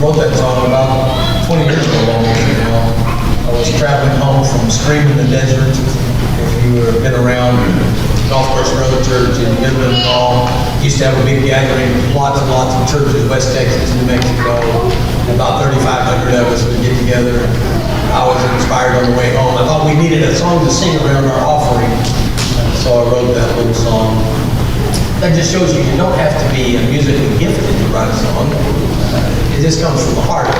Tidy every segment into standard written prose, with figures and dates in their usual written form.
wrote that song about 20 years ago almost now. I was traveling home from Scream in the Desert. If you have been around Golf Course Road Church in Midland and all, used to have a big gathering, lots and lots of churches, West Texas, New Mexico. About 3,500 of us would get together. I was inspired on the way home. I thought we needed a song to sing around our offering. So I wrote that little song. That just shows you don't have to be musically gifted to write a song. It just comes from the heart.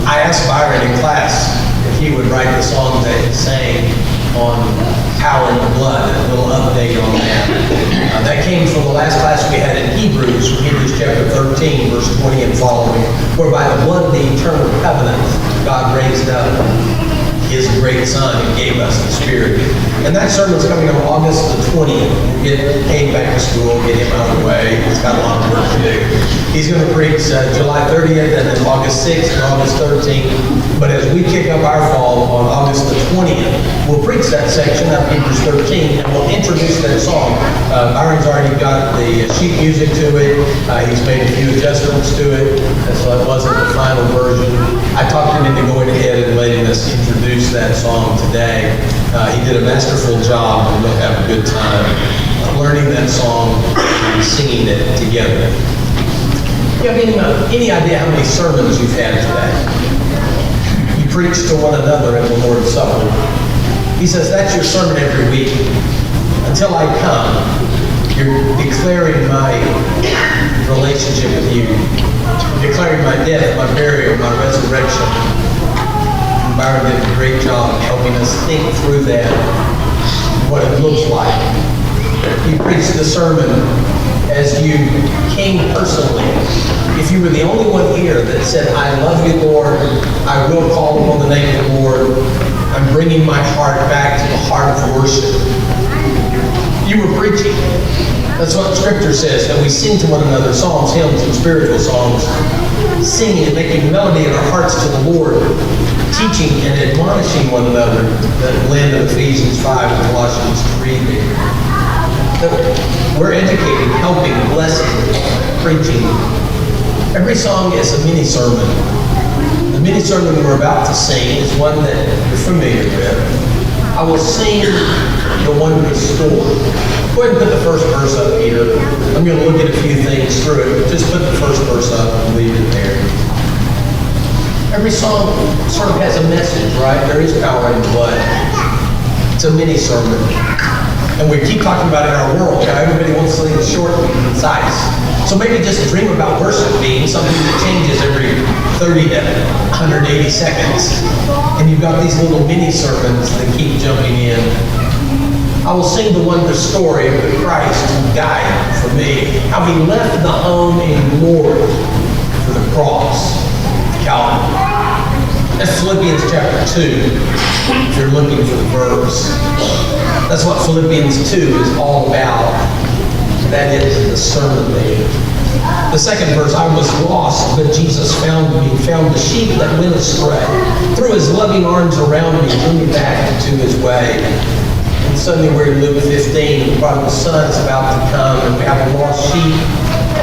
I asked Byron in class if he would write the song that he sang on Power in the Blood, a little update on that. That came from the last class we had in Hebrews chapter 13, verse 20 and following, where by the blood of the eternal covenant, God raised up His great Son and gave us the Spirit. And that sermon's coming on August the 20th. Get Kane back to school, get him out of the way. He's got a lot of work to do. He's going to preach July 30th and then August 6th and August 13th. But as we kick up our fall on August the 20th, we'll preach that section of Hebrews 13 and we'll introduce that song. Byron's already got the sheet music to it. He's made a few adjustments to it, and so it wasn't the final version. I talked him into going ahead and letting us introduce that song today. He did a masterful job, and we'll have a good time learning that song and singing it together. You have any idea how many sermons you've had today? You preach to one another at the Lord's Supper. He says, that's your sermon every week. Until I come, you're declaring my relationship with you. You're declaring my death, my burial, my resurrection. Byron did a great job helping us think through that, what it looks like. He preached the sermon as you came personally. If you were the only one here that said, I love you, Lord, I will call upon the name of the Lord, I'm bringing my heart back to the heart of worship. You were preaching. That's what Scripture says, that we sing to one another psalms, hymns, and spiritual songs, singing and making melody in our hearts to the Lord, teaching and admonishing one another, that blend of Ephesians 5 and Colossians 3 there. That we're educating, helping, blessing, preaching. Every song is a mini sermon. The mini sermon we're about to sing is one that you're familiar with. I will sing the Wondrous Story. Go ahead and put the first verse up here. I'm going to look at a few things through it. Just put the first verse up and leave it there. Every song sort of has a message, right? There is power in the blood. It's a mini sermon. And we keep talking about in our world how everybody wants something short and concise. So maybe just dream about worship being something that changes every 30 to 180 seconds. And you've got these little mini sermons that keep jumping in. I will sing the wondrous story of the Christ who died for me. How he left the home in glory for the cross, Calvary. That's Philippians chapter 2, if you're looking for the verse. That's what Philippians 2 is all about. That is the sermon there. The second verse, I was lost, but Jesus found me, found the sheep that went astray. Threw his loving arms around me, drew me back into his way. And suddenly we're in Luke 15, the prodigal son is about to come, and we have a lost sheep,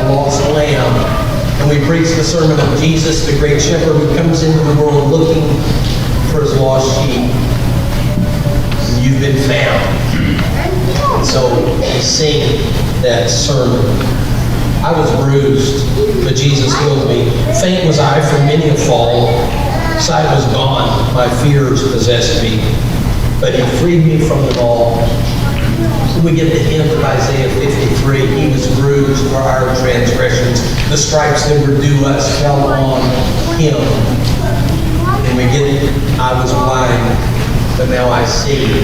a lost lamb. And we preach the sermon of Jesus, the great shepherd who comes into the world looking for his lost sheep. And you've been found. And so we sing that sermon. I was bruised, but Jesus healed me. Faint was I from many a fall. Sight was gone, my fears possessed me. But he freed me from them all. So we get the hymn of Isaiah 53. He was bruised for our transgressions. The stripes that were due us fell on him. And we get it, I was blind, but now I see.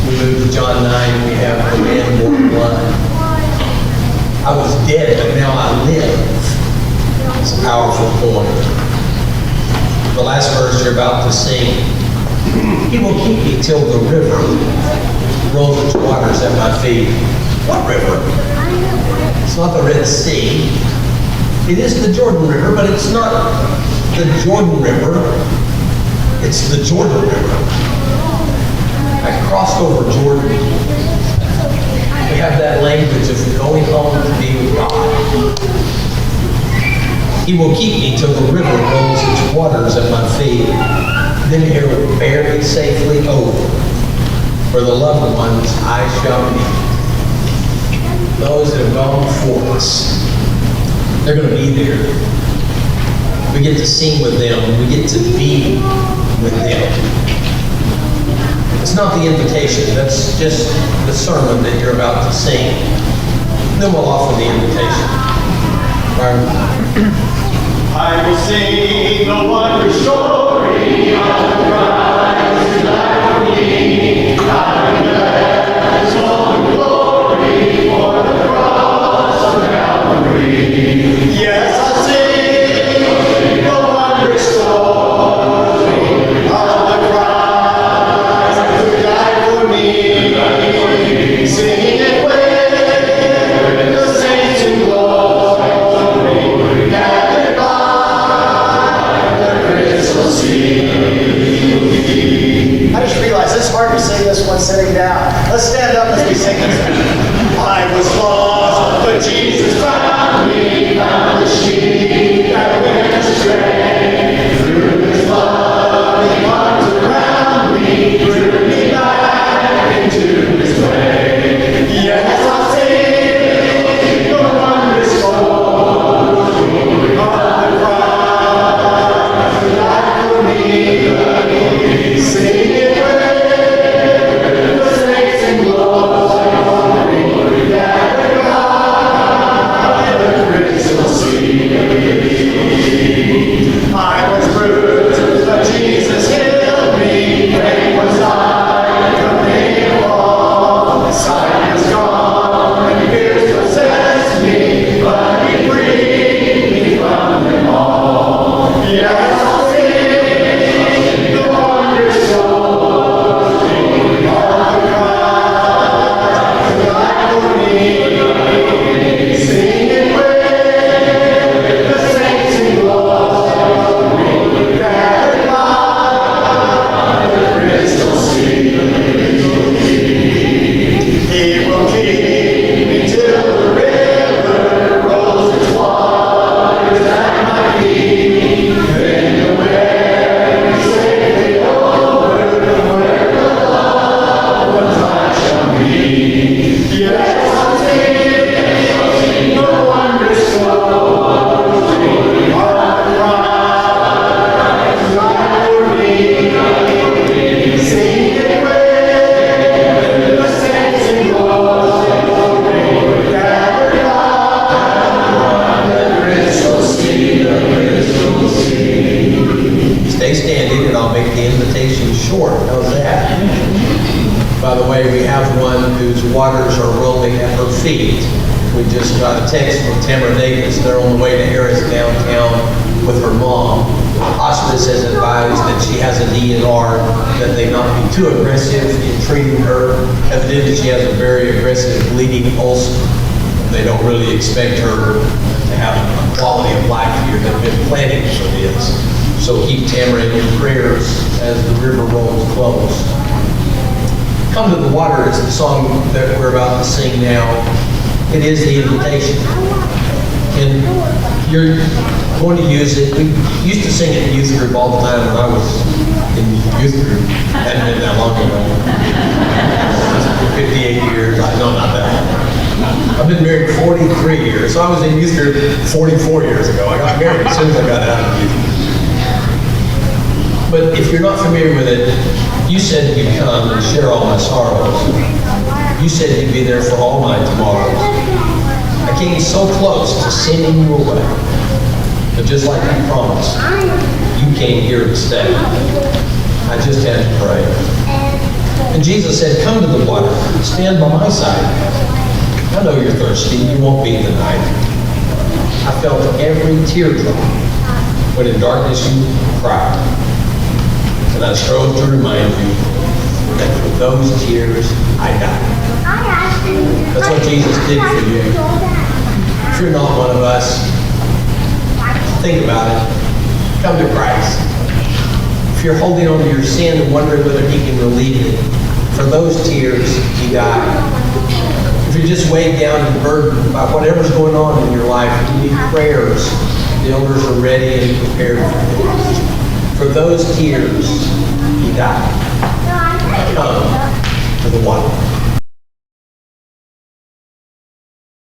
We move to John 9 and we have the man born blind. I was dead, but now I live. It's a powerful point. The last verse you're about to sing. He will keep me till the river rolls its waters at my feet. What river? It's not the Red Sea. It is the Jordan River, but it's not the Jordan River. It's the Jordan River. I crossed over Jordan. We have that language of going home to be with God. He will keep me till the river rolls its waters at my feet. Then he will bear me safely over. For the loved ones I shall meet. Those that have gone before us, they're going to be there. We get to sing with them. We get to be with them. It's not the invitation. That's just the sermon that you're about to sing. Then we'll offer the invitation. I will sing the wondrous story of Christ who died for me. I will bless all the glory for the cross of Calvary. Yes, I sing the wondrous story of Christ who died for me. Sing it with the saints in glory. I just realized it's hard to sing this one sitting down. Let's stand up as we sing this. I was lost, but Jesus found me, found the sheep that went astray. Through his loving arms around me, drew me back into his way. Yes, I sing the wondrous story of the cross who died for me. Sing it with the saints in glory, gathered by the crystal sea. I was bruised, but Jesus healed me. Great was I, the pain of all. The sight was gone, and fears possessed me, but he freed me from them all. Yes, I'll sing the wondrous story of the Christ who died for me. Sing it with the saints in glory, gathered by the crystal sea. He will keep me till the river rolls its waters at my feet. Then he'll bear me safely over where the loved ones I shall meet. Yes, I'll sing the wondrous story of the Christ who died for me. Sing it with the saints in glory, gathered by the crystal sea, the crystal sea. Stay standing and I'll make the invitation short. How's that? By the way, we have one whose waters are rolling at her feet. We just got a text from Tamara Davis. They're on the way to Harris downtown with her mom. Hospice has advised that she has a DNR, that they not be too aggressive in treating her. Evidently, she has a very aggressive bleeding ulcer. They don't really expect her to have a quality of life here. They've been planning for this. So keep Tamara in your prayers as the river rolls close. Come to the Water is the song that we're about to sing now. It is the invitation. And you're going to use it. We used to sing it in youth group all the time when I was in youth group. Hadn't been that long ago. 58 years. No, not that long. I've been married 43 years. So I was in youth group 44 years ago. I got married as soon as I got out of youth group. But if you're not familiar with it, you said you'd come and share all my sorrows. You said you'd be there for all my tomorrows. I came so close to sending you away, but just like you promised, you came here to stay. I just had to pray. And Jesus said, come to the water, stand by my side. I know you're thirsty, you won't be denied. I felt every teardrop when in darkness you cried. And I strove to remind you that for those tears, I died. That's what Jesus did for you. If you're not one of us, think about it. Come to Christ. If you're holding on to your sin and wondering whether He can relieve it, for those tears, He died. If you're just weighed down and burdened by whatever's going on in your life, you need prayers, The elders are ready and prepared for this. For those tears, he died. Come to the water.